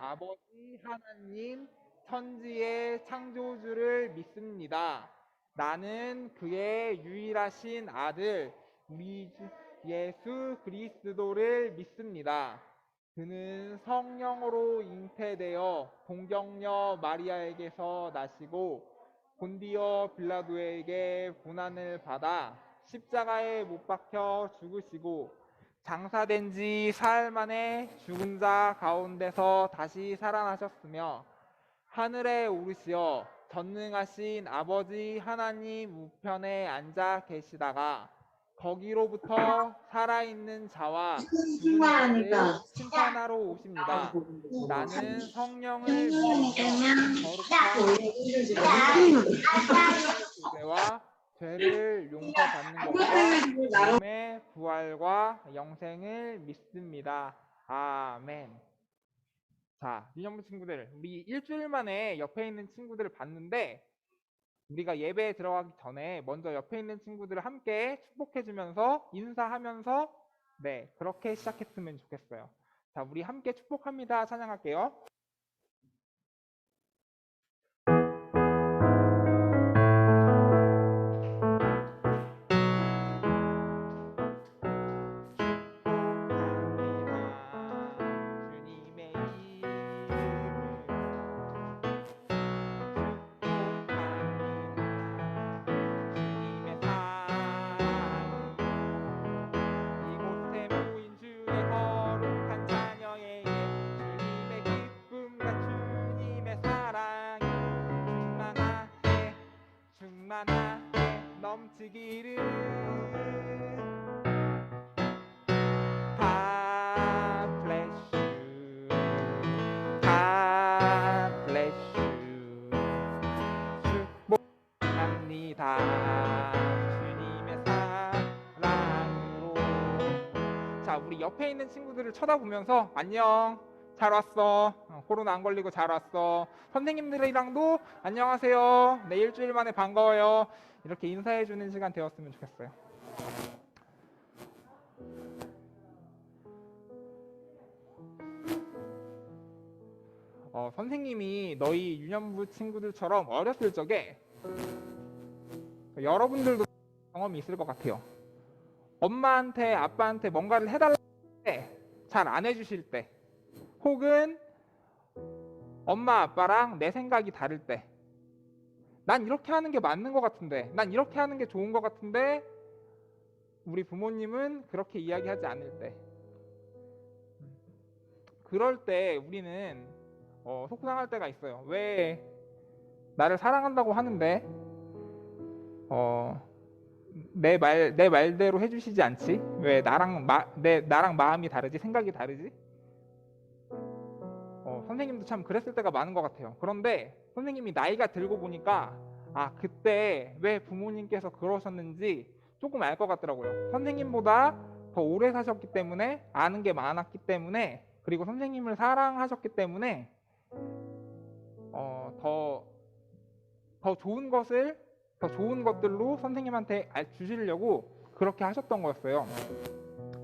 아버지 하나님 천지의 창조주를 믿습니다. 나는 그의 유일하신 아들 우리 주 예수 그리스도를 믿습니다. 그는 성령으로 잉태되어 동정녀 마리아에게서 나시고 본디오 빌라도에게 고난을 받아 십자가에 못 박혀 죽으시고 장사된 지 사흘 만에 죽은 자 가운데서 다시 살아나셨으며 하늘에 오르시어 전능하신 아버지 하나님 우편에 앉아 계시다가 거기로부터 살아있는 자와 죽은 자를 심판하러 오십니다. 나는 성령을 믿으며 거룩한 교제와 죄를 용서받는 것과 몸의 부활과 영생을 믿습니다. 아멘. 자, 유년부 친구들, 우리 일주일 만에 옆에 있는 친구들을 봤는데 우리가 예배에 들어가기 전에 먼저 옆에 있는 친구들을 함께 축복해주면서 인사하면서 그렇게 시작했으면 좋겠어요. 자, 우리 함께 축복합니다. 찬양할게요. 넘치기를 God bless you, God bless you. 축복합니다 주님의 사랑으로. 자, 우리 옆에 있는 친구들을 쳐다보면서 안녕, 잘 왔어, 코로나 안 걸리고 잘 왔어. 선생님들이랑도 안녕하세요, 네, 일주일 만에 반가워요, 이렇게 인사해주는 시간 되었으면 좋겠어요. 선생님이 너희 유년부 친구들처럼 어렸을 적에 여러분들도 경험이 있을 것 같아요. 엄마한테 아빠한테 뭔가를 해달라고 할 때 잘 안 해주실 때, 혹은 엄마 아빠랑 내 생각이 다를 때, 난 이렇게 하는 게 맞는 것 같은데, 난 이렇게 하는 게 좋은 것 같은데 우리 부모님은 그렇게 이야기하지 않을 때, 그럴 때 우리는 속상할 때가 있어요. 왜 나를 사랑한다고 하는데 내 말대로 해주시지 않지? 왜 나랑 마음이 다르지? 생각이 다르지? 선생님도 참 그랬을 때가 많은 것 같아요. 그런데 선생님이 나이가 들고 보니까 그때 왜 부모님께서 그러셨는지 조금 알 것 같더라고요. 선생님보다 더 오래 사셨기 때문에, 아는 게 많았기 때문에, 그리고 선생님을 사랑하셨기 때문에 더 좋은 것들로 선생님한테 주시려고 그렇게 하셨던 거였어요.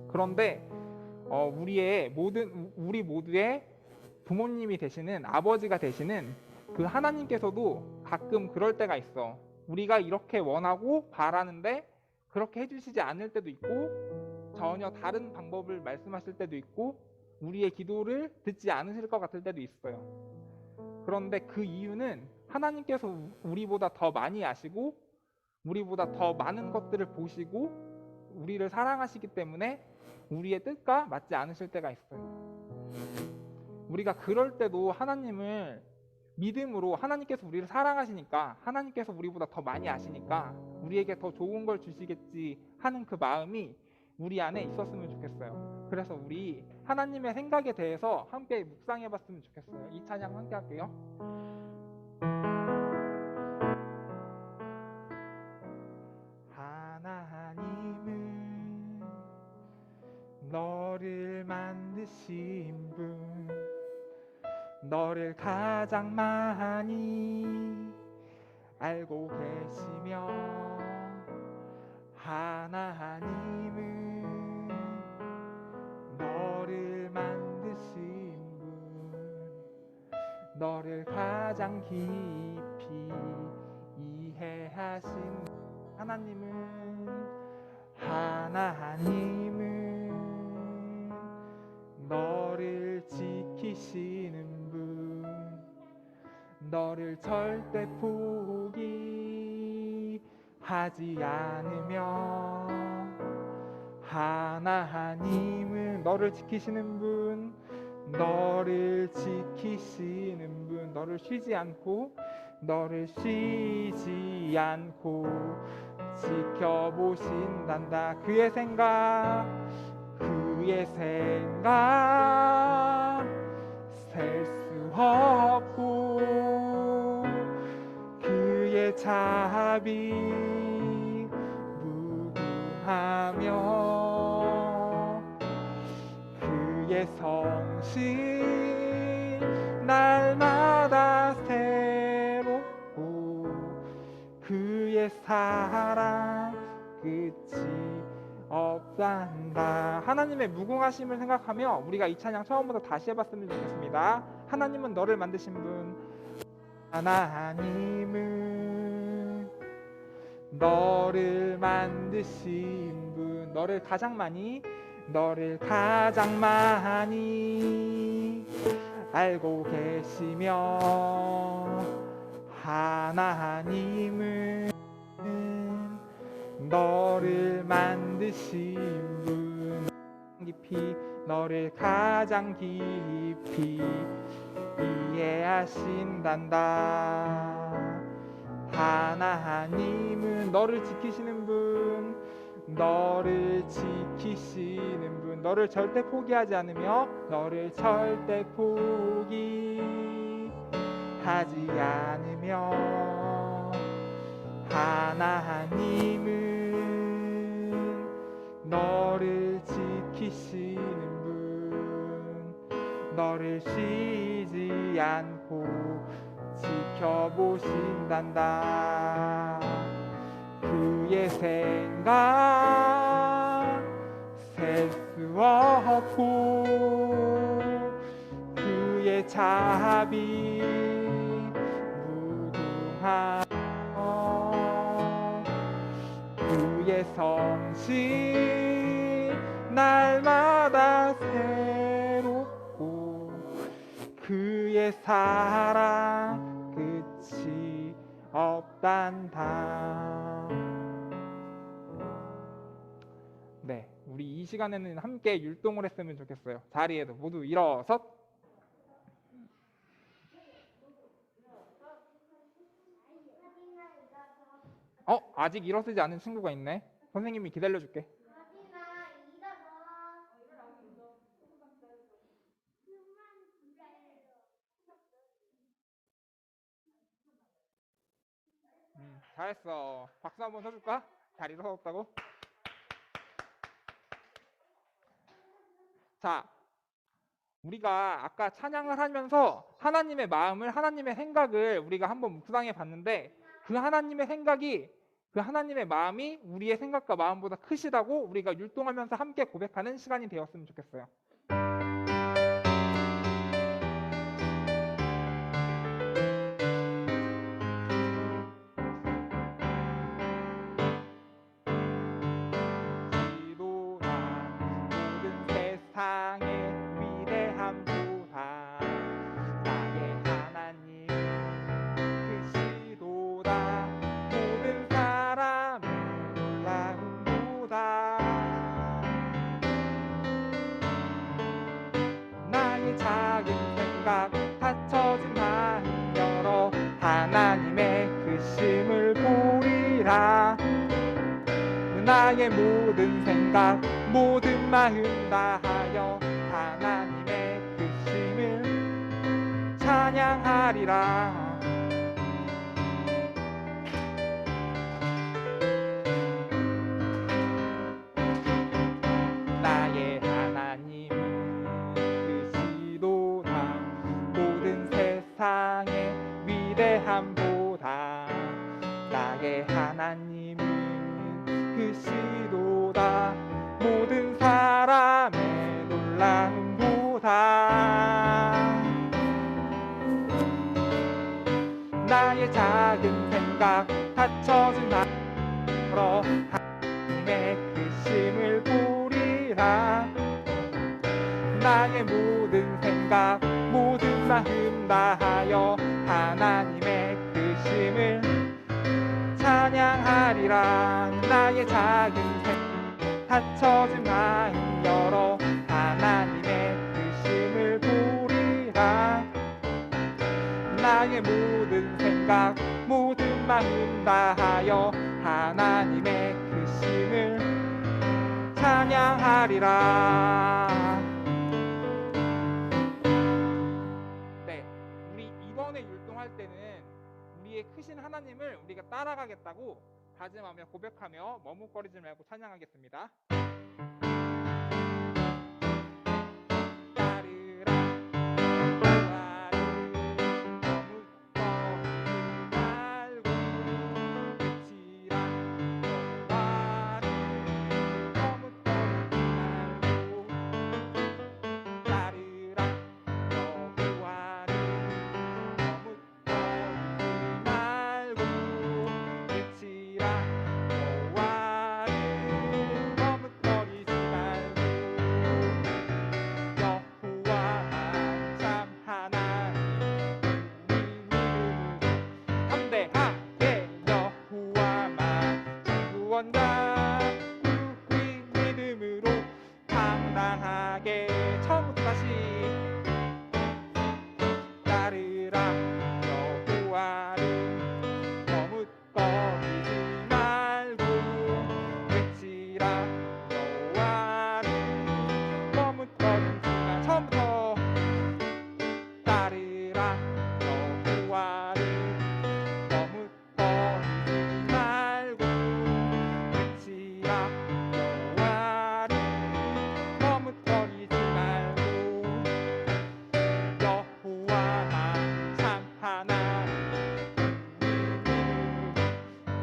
그런데 우리 모두의 부모님이 되시는, 아버지가 되시는 그 하나님께서도 가끔 그럴 때가 있어. 우리가 이렇게 원하고 바라는데 그렇게 해주시지 않을 때도 있고, 전혀 다른 방법을 말씀하실 때도 있고, 우리의 기도를 듣지 않으실 것 같을 때도 있어요. 그런데 그 이유는 하나님께서 우리보다 더 많이 아시고 우리보다 더 많은 것들을 보시고 우리를 사랑하시기 때문에 우리의 뜻과 맞지 않으실 때가 있어요. 우리가 그럴 때도 하나님을 믿음으로, 하나님께서 우리를 사랑하시니까, 하나님께서 우리보다 더 많이 아시니까 우리에게 더 좋은 걸 주시겠지 하는 그 마음이 우리 안에 있었으면 좋겠어요. 그래서 우리 하나님의 생각에 대해서 함께 묵상해 봤으면 좋겠어요. 이 찬양 함께 할게요. 하나님은 너를 만드신 분, 너를 가장 많이 알고 계시며, 하나님은 너를 만드신 분, 너를 가장 깊이 이해하신 하나님은 너를 지키시는 분, 너를 절대 포기하지 않으며, 하나님은 너를 지키시는 분, 너를 지키시는 분, 너를 쉬지 않고 지켜보신단다. 그의 생각 셀 수 없고, 그의 자비 무궁하며, 그의 성실 날마다 새롭고, 그의 사랑 끝이 없단다. 하나님의 무궁하심을 생각하며 우리가 이 찬양 처음부터 다시 해봤으면 좋겠습니다. 하나님은 너를 만드신 분, 하나님은 너를 만드신 분, 너를 가장 많이 알고 계시며, 하나님은 너를 만드신 분, 너를 가장 깊이 이해하신단다. 하나님은 너를 지키시는 분, 너를 절대 포기하지 않으며, 너를 절대 포기하지 않으며, 하나님은 너를 지키시는 분, 너를 쉬지 않고 지켜보신단다. 그의 생각 셀 수 없고, 그의 자비 무궁하며, 그의 성실 날마다 새롭고, 그의 사랑 끝이 없단다. 네, 우리 이 시간에는 함께 율동을 했으면 좋겠어요. 자리에도 모두 일어서. 아직 일어서지 않은 친구가 있네. 선생님이 기다려줄게. 잘했어. 박수 한번 쳐줄까? 잘 일어섰다고? 자, 우리가 아까 찬양을 하면서 하나님의 마음을, 하나님의 생각을 우리가 한번 묵상해 봤는데, 그 하나님의 마음이 우리의 생각과 마음보다 크시다고 우리가 율동하면서 함께 고백하는 시간이 되었으면 좋겠어요. 닫혀진 마음 열어 하나님의 크심을 보리라. 나의 모든 생각 모든 마음 다하여 하나님의 크심을 찬양하리라. 나의 하나님은 크시도다. 모든 세상의 위대함보다 나의 하나님은 크시도다. 모든 사람의 놀라움보다 나의 작은 생각 닫혀진 마음으로 하나님의 크심을 보리라. 나의 모든 생각 모든 마음 다하여 하나님의 크심을 찬양하리라. 나의 작은 생각 닫혀진 마음 열어 하나님의 크심을 보리라. 나의 모든 생각 모든 마음 다하여 하나님의 크심을 찬양하리라. 네, 우리 이번에 율동할 때는 우리의 크신 하나님을 우리가 따라가겠다고 다짐하며 고백하며 머뭇거리지 말고 찬양하겠습니다. 처음부터 다시 따르라 여호와를 머뭇거리지 말고 외치라 여호와를 머뭇거리지 마. 처음부터 따르라 여호와를 머뭇거리지 말고 외치라 여호와를 머뭇거리지 말고 여호와만 참 하나님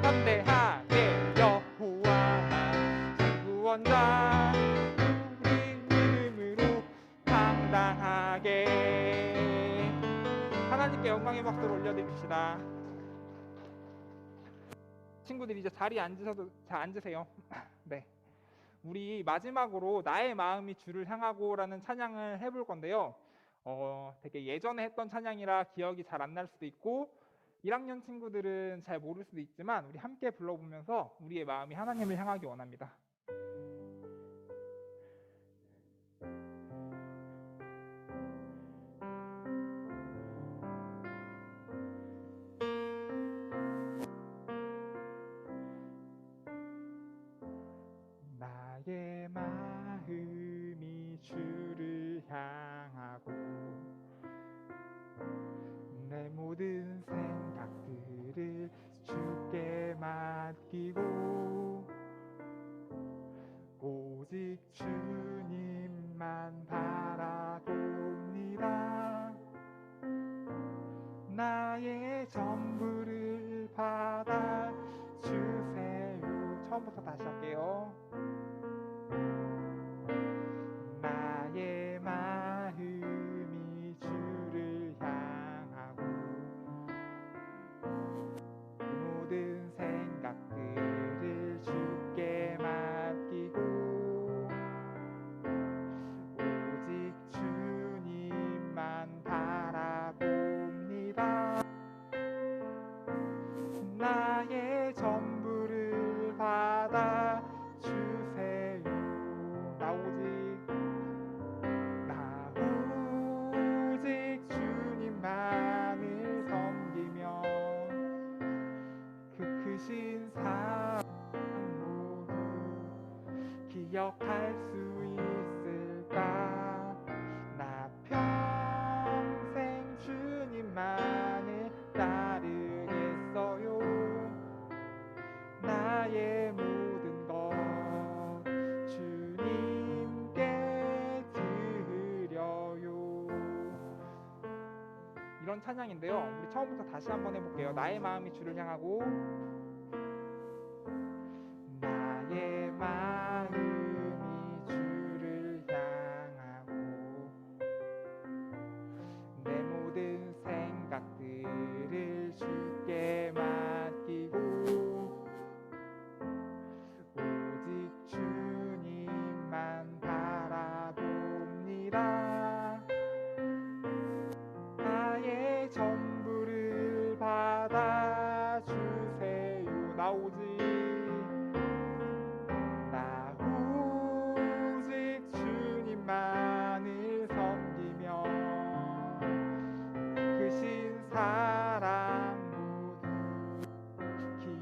담대하게 여호와만 구원자 우리 믿음으로 당당하게 하나님께 영광의 박수를 올려드립시다. 친구들 이제 자리에 앉으셔도 자 앉으세요. 네, 우리 마지막으로 나의 마음이 주를 향하고라는 찬양을 해볼 건데요. 되게 예전에 했던 찬양이라 기억이 잘 안 날 수도 있고 1학년 친구들은 잘 모를 수도 있지만 우리 함께 불러보면서 우리의 마음이 하나님을 향하기 원합니다. 나의 마음이 주를 향하고 내 모든 생각들을 주께 맡기고 오직 주님만 바라봅니다. 나의 전부를 받아 주세요. 처음부터 다시 할게요. 나의 마음이 주를 향하고 모든 생각들을 주께 맡기고 오직 주님만 바라봅니다. 나의 전부를 받아 주세요. 나 오직 주님만을 섬기며 그 크신 사랑 모두 기억할 수 있을까? 나 평생 주님만을 따르겠어요. 나의 모든 것 주님께 드려요. 이런 찬양인데요. 우리 처음부터 다시 한번 해볼게요. 나의 마음이 주를 향하고 나의 마음이 주를 향하고 내 모든 생각들을 주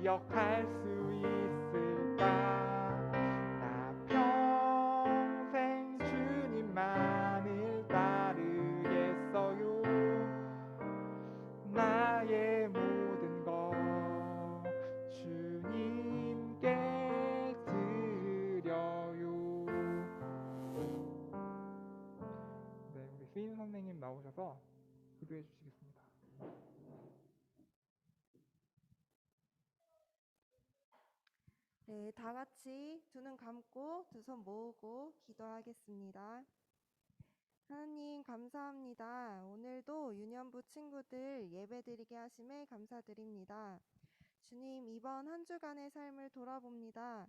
기억할 수 있을까? 나 평생 주님만을 따르겠어요. 나의 모든 것 주님께 드려요. 네, 우리 스인 선생님 나오셔서 기도해 주시겠습니다. 네, 다 같이 두 눈 감고 두 손 모으고 기도하겠습니다. 하나님 감사합니다. 오늘도 유년부 친구들 예배드리게 하심에 감사드립니다. 주님, 이번 한 주간의 삶을 돌아봅니다.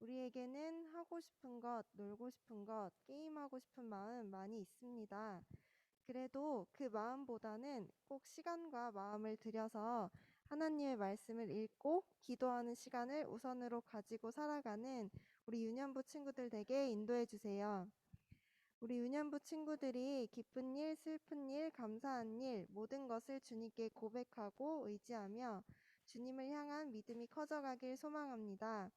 우리에게는 하고 싶은 것, 놀고 싶은 것, 게임하고 싶은 마음 많이 있습니다. 그래도 그 마음보다는 꼭 시간과 마음을 들여서 하나님의 말씀을 읽고 기도하는 시간을 우선으로 가지고 살아가는 우리 유년부 친구들 되게 인도해 주세요. 우리 유년부 친구들이 기쁜 일, 슬픈 일, 감사한 일 모든 것을 주님께 고백하고 의지하며 주님을 향한 믿음이 커져가길 소망합니다.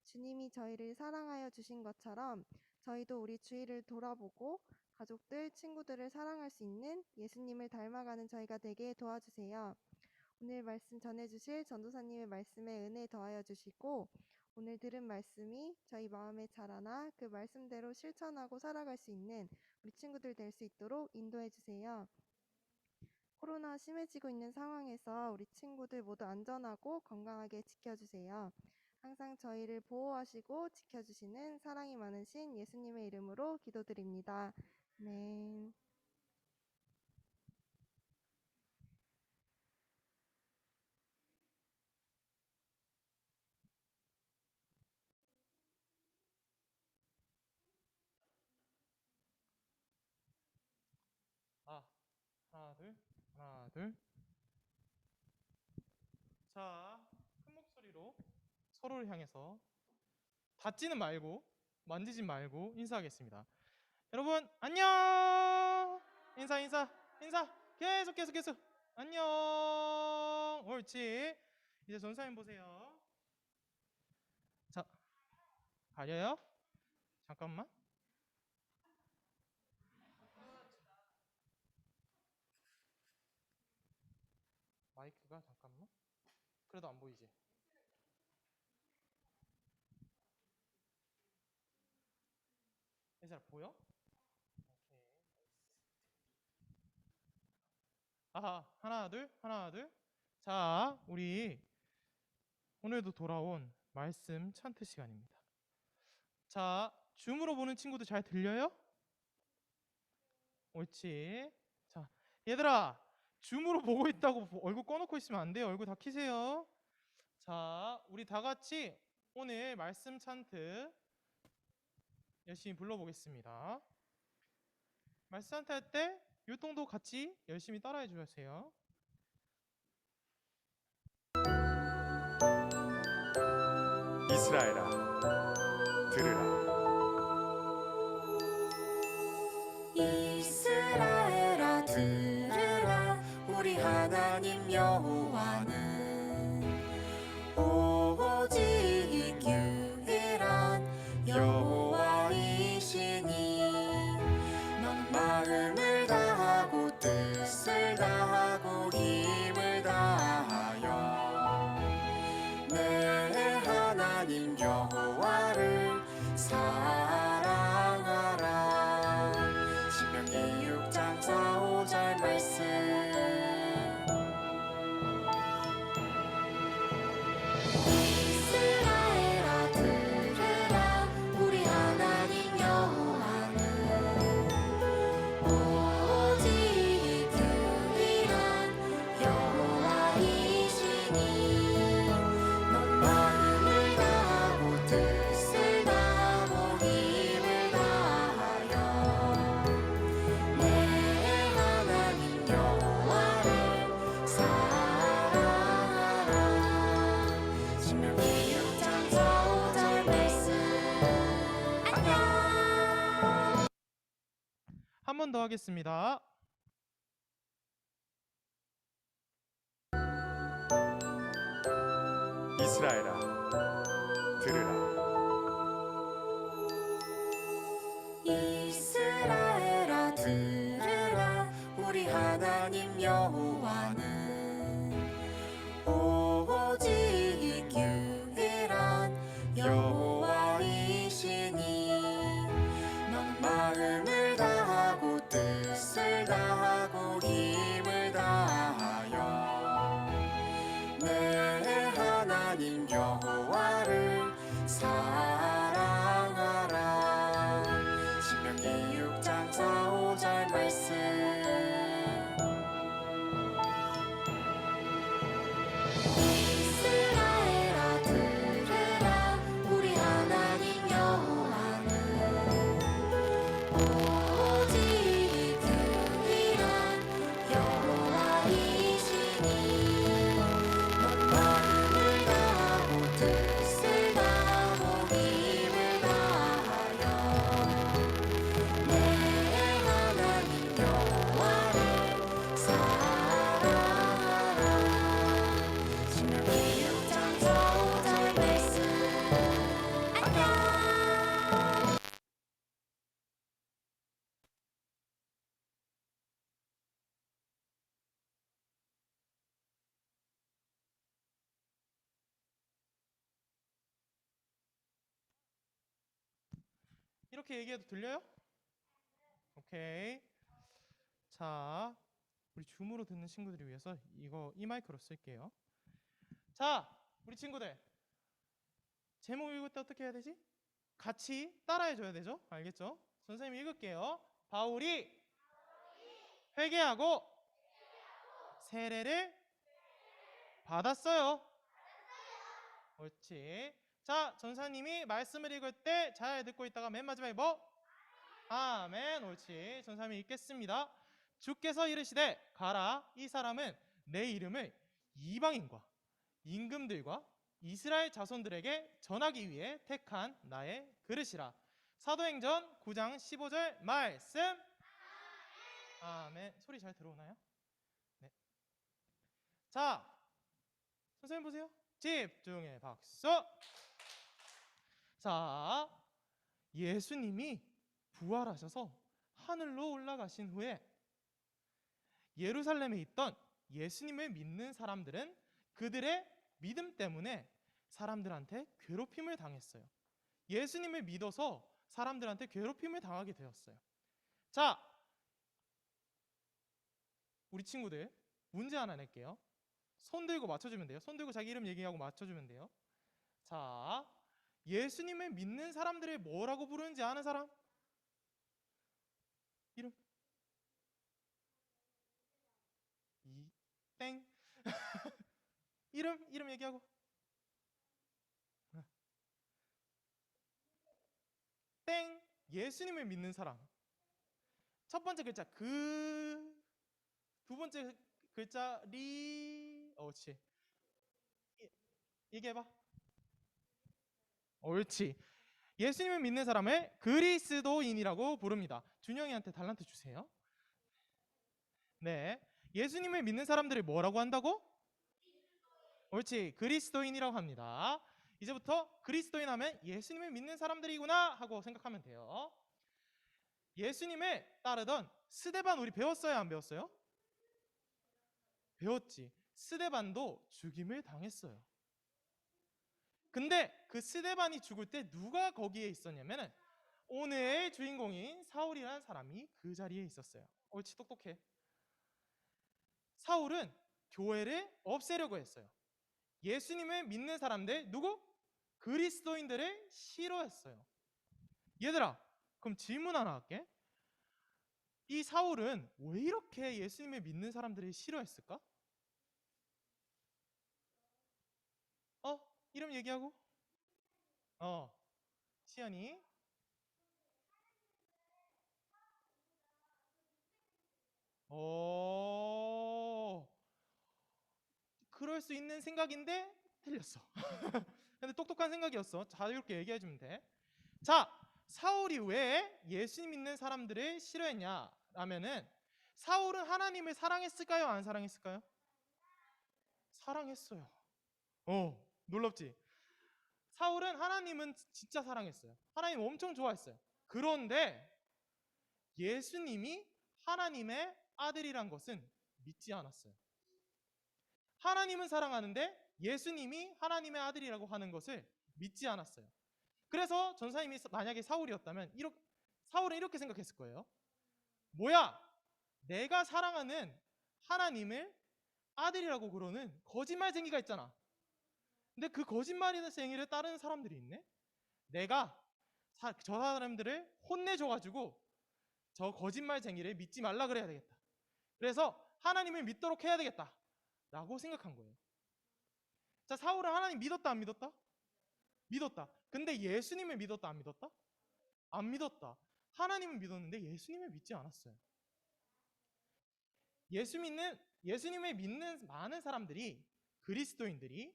주님이 저희를 사랑하여 주신 것처럼 저희도 우리 주위를 돌아보고 가족들, 친구들을 사랑할 수 있는 예수님을 닮아가는 저희가 되게 도와주세요. 오늘 말씀 전해주실 전도사님의 말씀에 은혜 더하여 주시고 오늘 들은 말씀이 저희 마음에 자라나 그 말씀대로 실천하고 살아갈 수 있는 우리 친구들 될 수 있도록 인도해 주세요. 코로나 심해지고 있는 상황에서 우리 친구들 모두 안전하고 건강하게 지켜주세요. 항상 저희를 보호하시고 지켜주시는 사랑이 많으신 예수님의 이름으로 기도드립니다. 아멘. 하나 둘 하나 둘. 자, 큰 목소리로 서로를 향해서 닿지는 말고 만지지 말고 인사하겠습니다. 여러분 안녕. 인사 계속 안녕. 옳지. 이제 전사님 보세요. 자, 가려요? 잠깐만. 마이크가 잠깐만. 그래도 안 보이지? 얘들아 보여? 오케이. 아하, 하나 둘. 자, 우리 오늘도 돌아온 말씀 찬트 시간입니다. 자, 줌으로 보는 친구도 잘 들려요? 옳지. 자, 얘들아, 줌으로 보고 있다고 얼굴 꺼놓고 있으면 안 돼요. 얼굴 다 키세요. 자, 우리 다 같이 오늘 말씀 찬트 열심히 불러보겠습니다. 말씀 찬트 할 때 율동도 같이 열심히 따라해 주세요. 이스라엘아, 들으라. 이스라엘아 들으라. 우리 하나님 여호와는 오직 유일한 여호와이시니 넌 마음을 다하고 뜻을 다하고 힘을 다하여 내 하나님 여호와를 사랑하라. 신명기 6장 4-5절 말씀. 이스라엘아 들으라. 우리 하나님 여호와는 오직 유일한 여호와이시니 넌 마음을 다하고 뜻을 다하고 힘을 다하여 내 하나님 여호와를 사랑하라. 신명기 6장 4-5절 말씀. 안녕. 한 번 더 하겠습니다. 이스라엘아 들으라. 이스라엘아 들으라. 우리 하나님 여호와는 오직 유일한 여호와이시니 넌 마음을 다하고 뜻을 다하고 힘을 다하여 내 하나님 여호와를 사랑하라. 신명기 6장 4, 5절 말씀. 이스라엘아 들으라. 우리 하나님 여호와는 오직 유일한 여호와이시니 넌 마음을 다하고 뜻을 다하고 힘을 다하여 내 하나님 여호와를 사랑하라. 신명기 6장 4, 5절 말씀. 안녕. 이렇게 얘기해도 들려요? 오케이. 자, 우리 줌으로 듣는 친구들을 위해서 이 마이크로 쓸게요. 자, 우리 친구들 제목 읽을 때 어떻게 해야 되지? 같이 따라해줘야 되죠? 알겠죠? 선생님이 읽을게요. 바울이 회개하고 세례를 받았어요. 옳지. 자, 전사님이 말씀을 읽을 때 잘 듣고 있다가 맨 마지막에 뭐? 아멘. 옳지. 전사님이 읽겠습니다. 주께서 이르시되 가라. 이 사람은 내 이름을 이방인과 임금들과 이스라엘 자손들에게 전하기 위해 택한 나의 그릇이라. 사도행전 9장 15절 말씀. 아멘. 소리 잘 들어오나요? 네. 자, 선생님 보세요. 집중해 박수. 자, 예수님이 부활하셔서 하늘로 올라가신 후에 예루살렘에 있던 예수님을 믿는 사람들은 그들의 믿음 때문에 사람들한테 괴롭힘을 당했어요. 예수님을 믿어서 사람들한테 괴롭힘을 당하게 되었어요. 자, 우리 친구들 문제 하나 낼게요. 손 들고 맞춰주면 돼요. 손 들고 자기 이름 얘기하고 맞춰주면 돼요. 자, 예수님을 믿는 사람들을 뭐라고 부르는지 아는 사람? 이름? 땡. 이름 얘기하고. 땡. 예수님을 믿는 사람. 첫 번째 글자 그, 두 번째 글자 리. 옳지. 얘기해봐. 옳지. 예수님을 믿는 사람을 그리스도인이라고 부릅니다. 준영이한테 달란트 주세요. 네. 예수님을 믿는 사람들을 뭐라고 한다고? 옳지. 그리스도인이라고 합니다. 이제부터 그리스도인 하면 예수님을 믿는 사람들이구나 하고 생각하면 돼요. 예수님을 따르던 스데반 우리 배웠어요? 안 배웠어요? 배웠지. 스데반도 죽임을 당했어요. 근데 그 스데반이 죽을 때 누가 거기에 있었냐면은 오늘의 주인공인 사울이라는 사람이 그 자리에 있었어요. 옳지, 똑똑해. 사울은 교회를 없애려고 했어요. 예수님을 믿는 사람들 누구? 그리스도인들을 싫어했어요. 얘들아, 그럼 질문 하나 할게. 이 사울은 왜 이렇게 예수님을 믿는 사람들을 싫어했을까? 이름 얘기하고. 시연이. 그럴 수 있는 생각인데 틀렸어. 근데 똑똑한 생각이었어. 자유롭게 얘기해주면 돼. 자, 사울이 왜 예수님 믿는 사람들을 싫어했냐 라면은 사울은 하나님을 사랑했을까요? 안 사랑했을까요? 사랑했어요. 놀랍지? 사울은 하나님은 진짜 사랑했어요. 하나님 엄청 좋아했어요. 그런데 예수님이 하나님의 아들이란 것은 믿지 않았어요. 하나님은 사랑하는데 예수님이 하나님의 아들이라고 하는 것을 믿지 않았어요. 그래서 전사님이 만약에 사울이었다면 사울은 이렇게 생각했을 거예요. 뭐야? 내가 사랑하는 하나님을 아들이라고 그러는 거짓말쟁이가 있잖아. 근데 그 거짓말쟁이를 따르는 사람들이 있네? 내가 저 사람들을 혼내줘가지고 저 거짓말쟁이를 믿지 말라 그래야 되겠다. 그래서 하나님을 믿도록 해야 되겠다 라고 생각한 거예요. 자, 사울은 하나님 믿었다 안 믿었다? 믿었다. 근데 예수님을 믿었다 안 믿었다? 안 믿었다. 하나님을 믿었는데 예수님을 믿지 않았어요. 예수님을 믿는 많은 사람들이, 그리스도인들이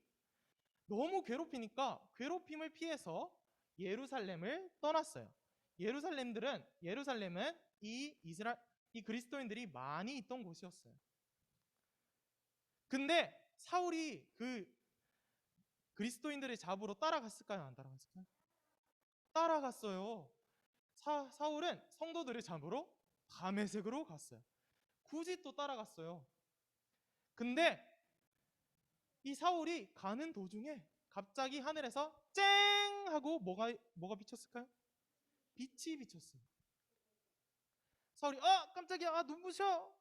너무 괴롭히니까 괴롭힘을 피해서 예루살렘을 떠났어요. 예루살렘은 이 그리스도인들이 많이 있던 곳이었어요. 근데 사울이 그 그리스도인들을 잡으러 따라갔을까요? 안 따라갔을까요? 따라갔어요. 사울은 성도들을 잡으러 다메섹으로 갔어요. 굳이 또 따라갔어요. 근데 이 사울이 가는 도중에 갑자기 하늘에서 쨍 하고 뭐가 비쳤을까요? 빛이 비쳤어요. 사울이 깜짝이야, 눈부셔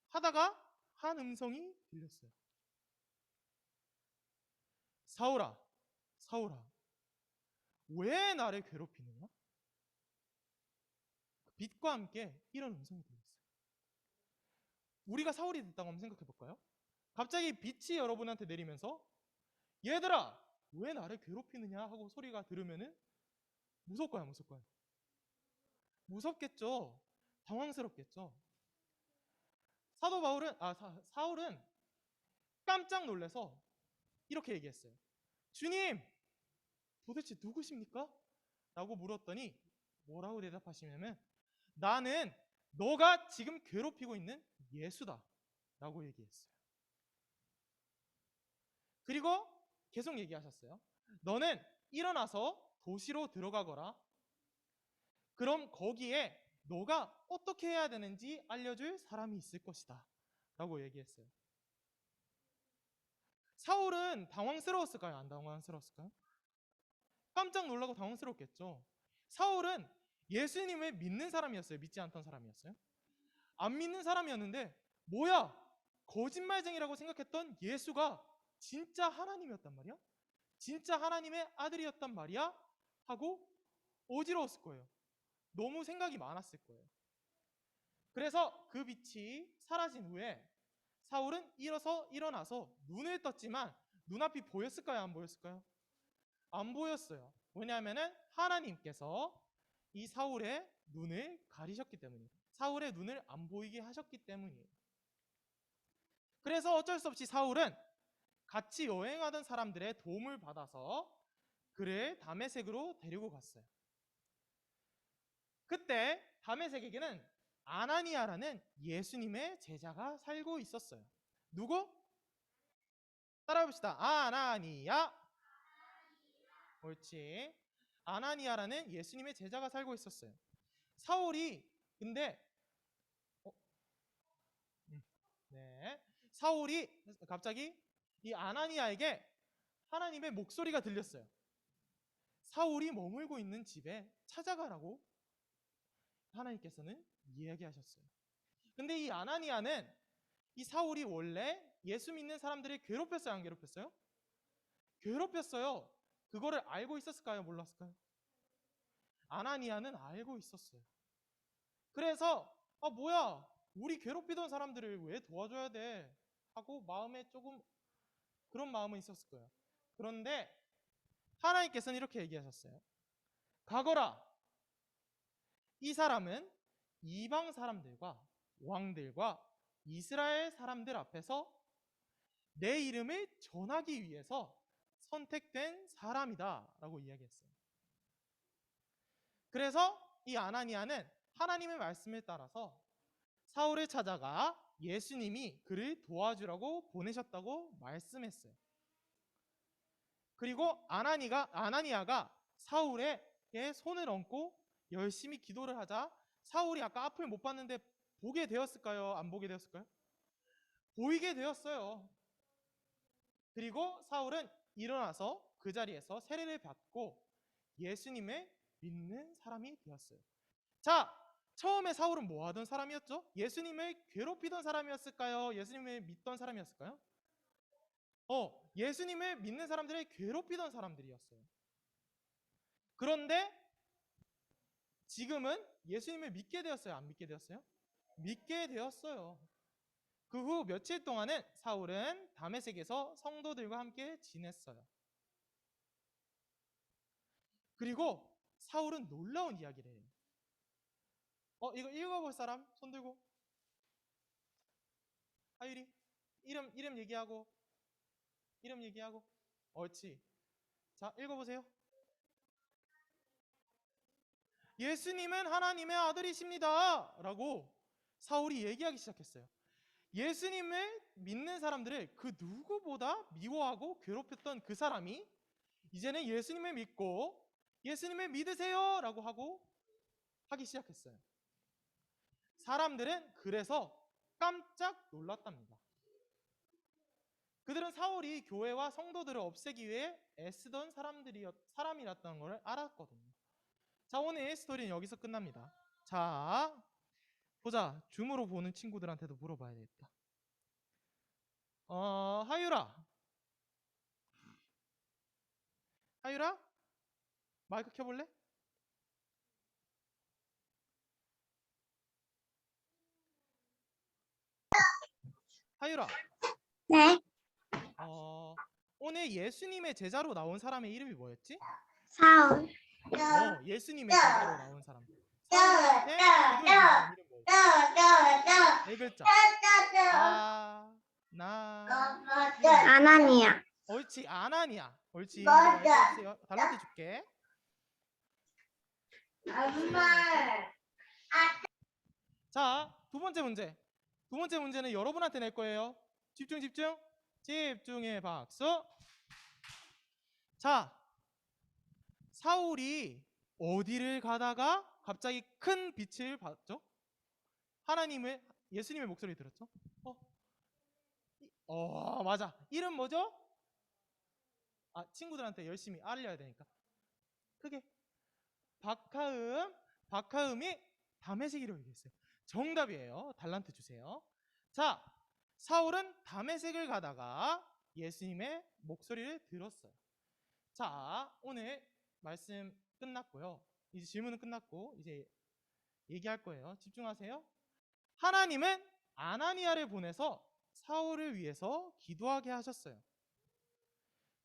하다가 한 음성이 들렸어요. 사울아, 왜 나를 괴롭히느냐? 빛과 함께 이런 음성이 들렸어요. 우리가 사울이 됐다고 한번 생각해 볼까요? 갑자기 빛이 여러분한테 내리면서 얘들아, 왜 나를 괴롭히느냐 하고 소리가 들으면은 무섭고요, 무섭고요. 무섭겠죠. 당황스럽겠죠. 사울은 깜짝 놀라서 이렇게 얘기했어요. 주님, 도대체 누구십니까? 라고 물었더니 뭐라고 대답하시냐면 나는 너가 지금 괴롭히고 있는 예수다 라고 얘기했어요. 그리고 계속 얘기하셨어요. 너는 일어나서 도시로 들어가거라. 그럼 거기에 너가 어떻게 해야 되는지 알려줄 사람이 있을 것이다 라고 얘기했어요. 사울은 당황스러웠을까요? 안 당황스러웠을까요? 깜짝 놀라고 당황스럽겠죠. 사울은 예수님을 믿는 사람이었어요? 믿지 않던 사람이었어요? 안 믿는 사람이었는데 뭐야? 거짓말쟁이라고 생각했던 예수가 진짜 하나님이었단 말이야? 진짜 하나님의 아들이었단 말이야? 하고 어지러웠을 거예요. 너무 생각이 많았을 거예요. 그래서 그 빛이 사라진 후에 사울은 일어나서 눈을 떴지만 눈앞이 보였을까요? 안 보였을까요? 안 보였어요. 왜냐하면 하나님께서 이 사울의 눈을 가리셨기 때문이에요. 사울의 눈을 안 보이게 하셨기 때문이에요. 그래서 어쩔 수 없이 사울은 같이 여행하던 사람들의 도움을 받아서 그를 다메섹으로 데리고 갔어요. 그때 다메섹에게는 아나니아라는 예수님의 제자가 살고 있었어요. 누구? 따라해봅시다. 아나니아. 옳지. 아나니아라는 예수님의 제자가 살고 있었어요. 사울이 근데 사울이 갑자기 이 아나니아에게 하나님의 목소리가 들렸어요. 사울이 머물고 있는 집에 찾아가라고 하나님께서는 이야기하셨어요. 근데 이 아나니아는 이 사울이 원래 예수 믿는 사람들을 괴롭혔어요, 안 괴롭혔어요? 괴롭혔어요. 그거를 알고 있었을까요? 몰랐을까요? 아나니아는 알고 있었어요. 그래서 뭐야, 우리 괴롭히던 사람들을 왜 도와줘야 돼? 하고 마음에 조금 그런 마음은 있었을 거예요. 그런데 하나님께서는 이렇게 얘기하셨어요. 가거라. 이 사람은 이방 사람들과 왕들과 이스라엘 사람들 앞에서 내 이름을 전하기 위해서 선택된 사람이다 라고 이야기했어요. 그래서 이 아나니아는 하나님의 말씀을 따라서 사울을 찾아가 예수님이 그를 도와주라고 보내셨다고 말씀했어요. 그리고 아나니아가 사울에게 손을 얹고 열심히 기도를 하자 사울이 아까 앞을 못 봤는데 보게 되었을까요? 안 보게 되었을까요? 보이게 되었어요. 그리고 사울은 일어나서 그 자리에서 세례를 받고 예수님을 믿는 사람이 되었어요. 자, 처음에 사울은 뭐 하던 사람이었죠? 예수님을 괴롭히던 사람이었을까요? 예수님을 믿던 사람이었을까요? 예수님을 믿는 사람들을 괴롭히던 사람들이었어요. 그런데 지금은 예수님을 믿게 되었어요? 안 믿게 되었어요? 믿게 되었어요. 그 후 며칠 동안은 사울은 다메섹에서 성도들과 함께 지냈어요. 그리고 사울은 놀라운 이야기를 해요. 이거 읽어볼 사람? 손 들고. 하율이 이름 얘기하고 옳지. 자, 읽어보세요. 예수님은 하나님의 아들이십니다 라고 사울이 얘기하기 시작했어요. 예수님을 믿는 사람들을 그 누구보다 미워하고 괴롭혔던 그 사람이 이제는 예수님을 믿고 예수님을 믿으세요 라고 하기 시작했어요. 사람들은 그래서 깜짝 놀랐답니다. 그들은 사울이 교회와 성도들을 없애기 위해 애쓰던 사람이었다는 걸 알았거든요. 자, 오늘 스토리는 여기서 끝납니다. 자, 보자. 줌으로 보는 친구들한테도 물어봐야 되겠다. 하율아? 마이크 켜볼래? 하율아. 네. 오늘 예수님의 제자로 나온 사람의 이름이 뭐였지? 사울. 예수님의 제자로 나온 사람. 사울한테 기도해 준 사람 이름 뭐였지? 네 글자. 아나니아. 옳지, 아나니아. 옳지. 맞아. 해주세요. 달란트 줄게. 자, 두 번째 문제. 두 번째 문제는 여러분한테 낼 거예요. 집중해 박수. 자, 사울이 어디를 가다가 갑자기 큰 빛을 봤죠? 예수님의 목소리 들었죠? 맞아. 이름 뭐죠? 친구들한테 열심히 알려야 되니까. 크게. 박하음이 다메섹이라고 얘기했어요. 정답이에요. 달란트 주세요. 자, 사울은 다메섹을 가다가 예수님의 목소리를 들었어요. 자, 오늘 말씀 끝났고요. 이제 질문은 끝났고 이제 얘기할 거예요. 집중하세요. 하나님은 아나니아를 보내서 사울을 위해서 기도하게 하셨어요.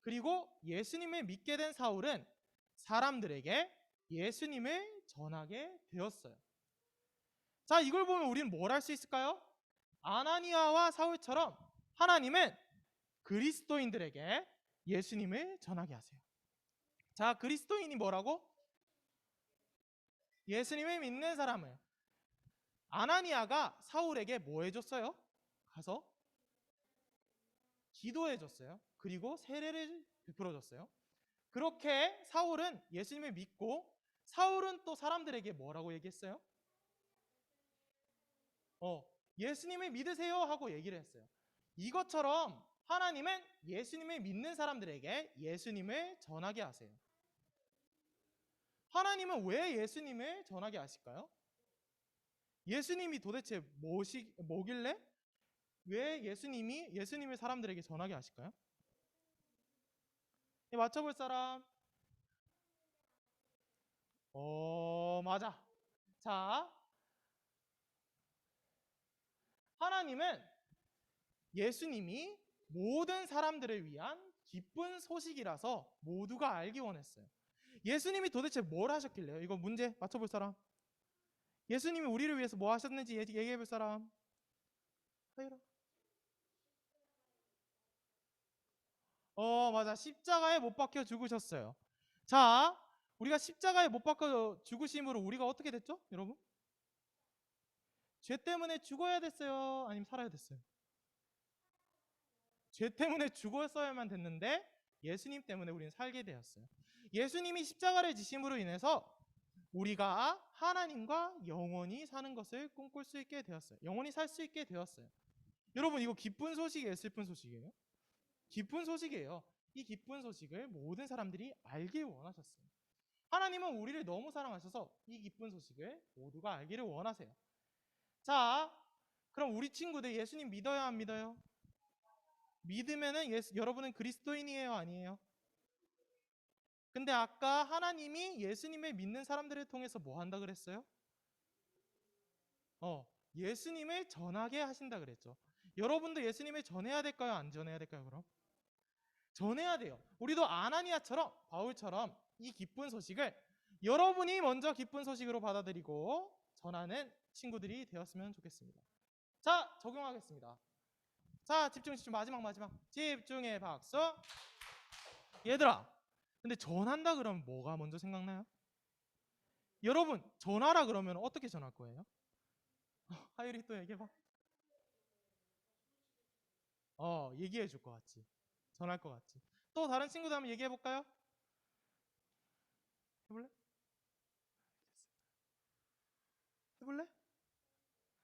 그리고 예수님을 믿게 된 사울은 사람들에게 예수님을 전하게 되었어요. 자, 이걸 보면 우리는 뭘 할 수 있을까요? 아나니아와 사울처럼 하나님은 그리스도인들에게 예수님을 전하게 하세요. 자, 그리스도인이 뭐라고? 예수님을 믿는 사람을. 아나니아가 사울에게 뭐 해줬어요? 가서 기도해줬어요. 그리고 세례를 베풀어줬어요. 그렇게 사울은 예수님을 믿고 사울은 또 사람들에게 뭐라고 얘기했어요? 예수님을 믿으세요 하고 얘기를 했어요. 이것처럼 하나님은 예수님을 믿는 사람들에게 예수님을 전하게 하세요. 하나님은 왜 예수님을 전하게 하실까요? 예수님이 도대체 뭐길래 왜 예수님을 사람들에게 전하게 하실까요? 맞춰볼 사람? 맞아. 자, 하나님은 예수님이 모든 사람들을 위한 기쁜 소식이라서 모두가 알기 원했어요. 예수님이 도대체 뭘 하셨길래요? 이거 문제 맞춰볼 사람? 예수님이 우리를 위해서 뭐 하셨는지 얘기해볼 사람? 맞아. 십자가에 못 박혀 죽으셨어요. 자, 우리가 십자가에 못 박혀 죽으심으로 우리가 어떻게 됐죠? 여러분? 죄 때문에 죽어야 됐어요? 아니면 살아야 됐어요? 죄 때문에 죽었어야만 됐는데 예수님 때문에 우리는 살게 되었어요. 예수님이 십자가를 지심으로 인해서 우리가 하나님과 영원히 사는 것을 꿈꿀 수 있게 되었어요. 영원히 살 수 있게 되었어요. 여러분, 이거 기쁜 소식이에요, 슬픈 소식이에요? 기쁜 소식이에요. 이 기쁜 소식을 모든 사람들이 알길 원하셨어요. 하나님은 우리를 너무 사랑하셔서 이 기쁜 소식을 모두가 알기를 원하세요. 자, 그럼 우리 친구들 예수님 믿어요, 안 믿어요? 믿으면은 여러분은 그리스도인이에요, 아니에요? 근데 아까 하나님이 예수님을 믿는 사람들을 통해서 뭐 한다 그랬어요? 예수님을 전하게 하신다 그랬죠. 여러분도 예수님을 전해야 될까요, 안 전해야 될까요, 그럼? 전해야 돼요. 우리도 아나니아처럼, 바울처럼 이 기쁜 소식을 여러분이 먼저 기쁜 소식으로 받아들이고 전하는 친구들이 되었으면 좋겠습니다. 자, 적용하겠습니다. 자, 집중, 마지막. 집중해, 박수. 얘들아, 근데 전한다 그러면 뭐가 먼저 생각나요? 여러분, 전하라 그러면 어떻게 전할 거예요? 하율이 또 얘기해봐. 얘기해 줄 것 같지. 전할 것 같지. 또 다른 친구들 한번 얘기해 볼까요? 해볼래? 해볼래?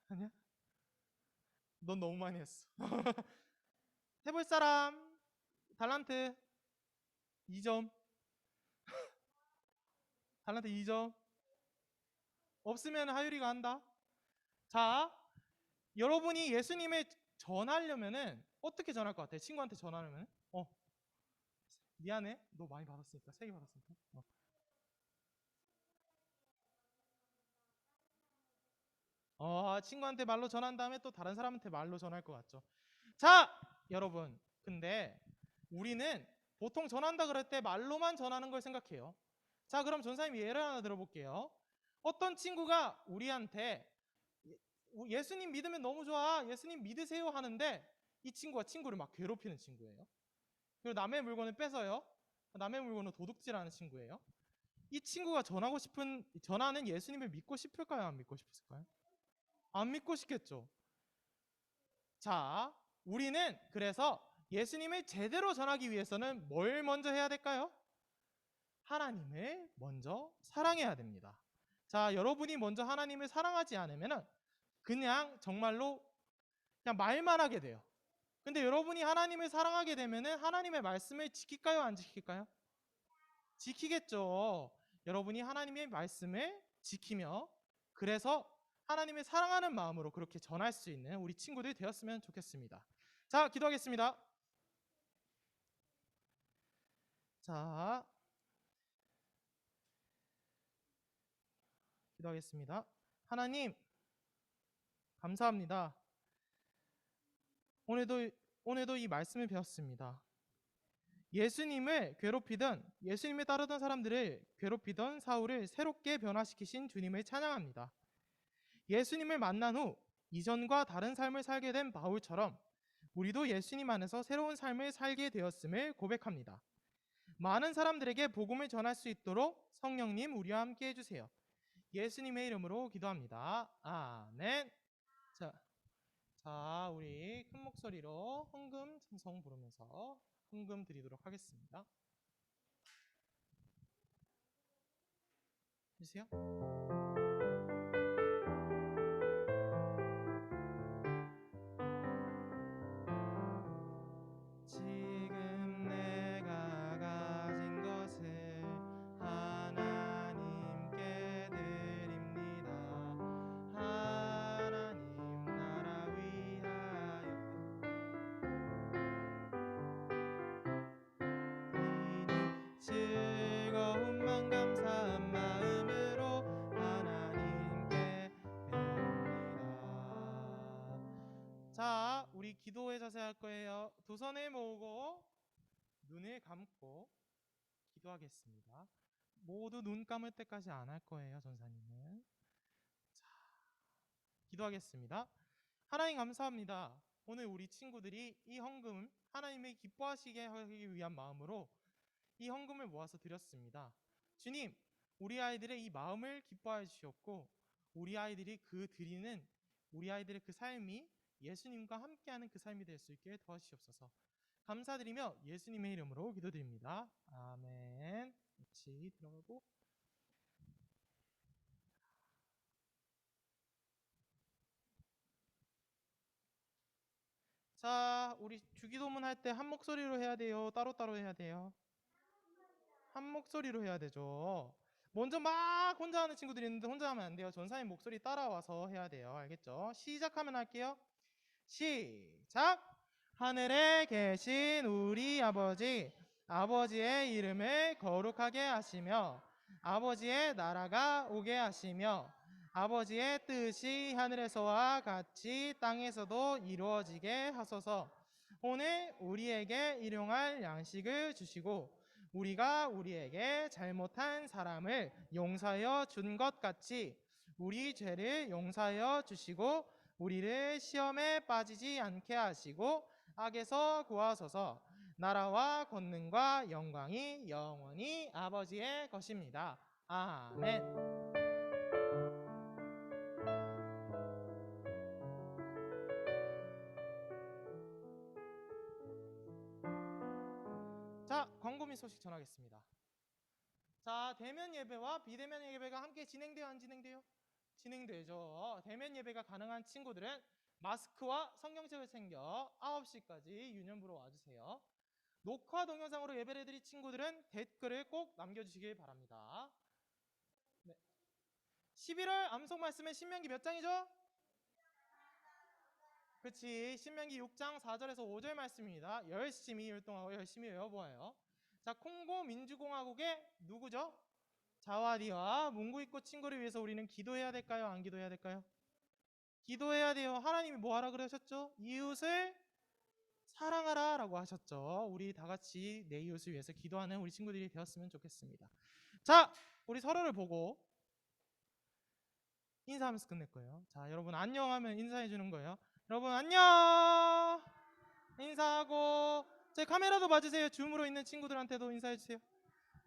아니야? 넌 너무 많이 했어. 해볼 사람? 달란트 2점. 달란트 2점. 없으면 하율이가 한다. 자, 여러분이 예수님을 전하려면은 어떻게 전할 것 같아? 친구한테 전하려면? 미안해. 너 많이 받았으니까. 3개 받았으니까. 친구한테 말로 전한 다음에 또 다른 사람한테 말로 전할 것 같죠. 자, 여러분. 근데 우리는 보통 전한다 그럴 때 말로만 전하는 걸 생각해요. 자, 그럼 전사님 예를 하나 들어볼게요. 어떤 친구가 우리한테 예수님 믿으면 너무 좋아, 예수님 믿으세요 하는데 이 친구가 친구를 막 괴롭히는 친구예요. 그리고 남의 물건을 뺏어요. 남의 물건을 도둑질하는 친구예요. 이 친구가 전하는 예수님을 믿고 싶을까요, 안 믿고 싶을까요? 안 믿고 싶겠죠. 자, 우리는 그래서 예수님을 제대로 전하기 위해서는 뭘 먼저 해야 될까요? 하나님을 먼저 사랑해야 됩니다. 자, 여러분이 먼저 하나님을 사랑하지 않으면 그냥 정말로 그냥 말만 하게 돼요. 근데 여러분이 하나님을 사랑하게 되면은 하나님의 말씀을 지킬까요, 안 지킬까요? 지키겠죠. 여러분이 하나님의 말씀을 지키며 그래서 하나님을 사랑하는 마음으로 그렇게 전할 수 있는 우리 친구들이 되었으면 좋겠습니다. 자, 기도하겠습니다. 자, 기도하겠습니다. 하나님, 감사합니다. 오늘도 이 말씀을 배웠습니다. 예수님을 괴롭히던, 예수님을 따르던 사람들을 괴롭히던 사울을 새롭게 변화시키신 주님을 찬양합니다. 예수님을 만난 후 이전과 다른 삶을 살게 된 바울처럼 우리도 예수님 안에서 새로운 삶을 살게 되었음을 고백합니다. 많은 사람들에게 복음을 전할 수 있도록 성령님 우리와 함께 해주세요. 예수님의 이름으로 기도합니다. 아멘. 자, 우리 큰 목소리로 헌금 찬송 부르면서 헌금 드리도록 하겠습니다. 주세요. 지금 내가 가진 것을 하나님께 드립니다. 하나님 나라 위하여 즐거움만 감사한 마음으로 하나님께 드립니다. 자, 우리 기도의 자세 할 거예요. 두 손을 모으고 눈을 감고 기도하겠습니다. 모두 눈 감을 때까지 안 할 거예요, 전사님은. 자, 기도하겠습니다. 하나님 감사합니다. 오늘 우리 친구들이 이 헌금 하나님의 기뻐하시게 하기 위한 마음으로 이 헌금을 모아서 드렸습니다. 주님, 우리 아이들의 이 마음을 기뻐해 주시옵고 우리 아이들이 우리 아이들의 그 삶이 예수님과 함께하는 그 삶이 될 수 있게 도와주시옵소서. 감사드리며 예수님의 이름으로 기도드립니다. 아멘. 같이 들어가고. 자, 우리 주기도문 할 때 한 목소리로 해야 돼요? 따로따로 해야 돼요? 한 목소리로 해야 되죠. 먼저 막 혼자 하는 친구들이 있는데 혼자 하면 안 돼요. 전사님 목소리 따라와서 해야 돼요. 알겠죠? 시작하면 할게요. 시작! 하늘에 계신 우리 아버지, 아버지의 이름을 거룩하게 하시며 아버지의 나라가 오게 하시며 아버지의 뜻이 하늘에서와 같이 땅에서도 이루어지게 하소서. 오늘 우리에게 일용할 양식을 주시고 우리가 우리에게 잘못한 사람을 용서하여 준 것 같이 우리 죄를 용서하여 주시고 우리를 시험에 빠지지 않게 하시고 악에서 구하소서. 나라와 권능과 영광이 영원히 아버지의 것입니다. 아멘. 자, 광고 및 소식 전하겠습니다. 자, 대면 예배와 비대면 예배가 함께 진행돼요, 안 진행돼요? 진행되죠. 대면 예배가 가능한 친구들은 마스크와 성경책을 챙겨 9시까지 유년부로 와주세요. 녹화 동영상으로 예배를 드릴 친구들은 댓글을 꼭 남겨주시길 바랍니다. 네. 11월 암송 말씀은 신명기 몇 장이죠? 그치, 신명기 6장 4절에서 5절 말씀입니다. 열심히 율동하고 열심히 외워보아요. 자, 콩고 민주공화국의 누구죠? 자와디와 문구입고 친구를 위해서 우리는 기도해야 될까요? 안 기도해야 될까요? 기도해야 돼요. 하나님이 뭐 하라 그러셨죠? 이웃을 사랑하라 라고 하셨죠. 우리 다 같이 내 이웃을 위해서 기도하는 우리 친구들이 되었으면 좋겠습니다. 자, 우리 서로를 보고 인사하면서 끝낼 거예요. 자, 여러분 안녕 하면 인사해 주는 거예요. 여러분 안녕 인사하고 제 카메라도 봐주세요. 줌으로 있는 친구들한테도 인사해 주세요.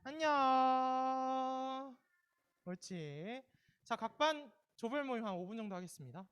안녕. 옳지. 자, 각반 조별 모임 한 5분 정도 하겠습니다.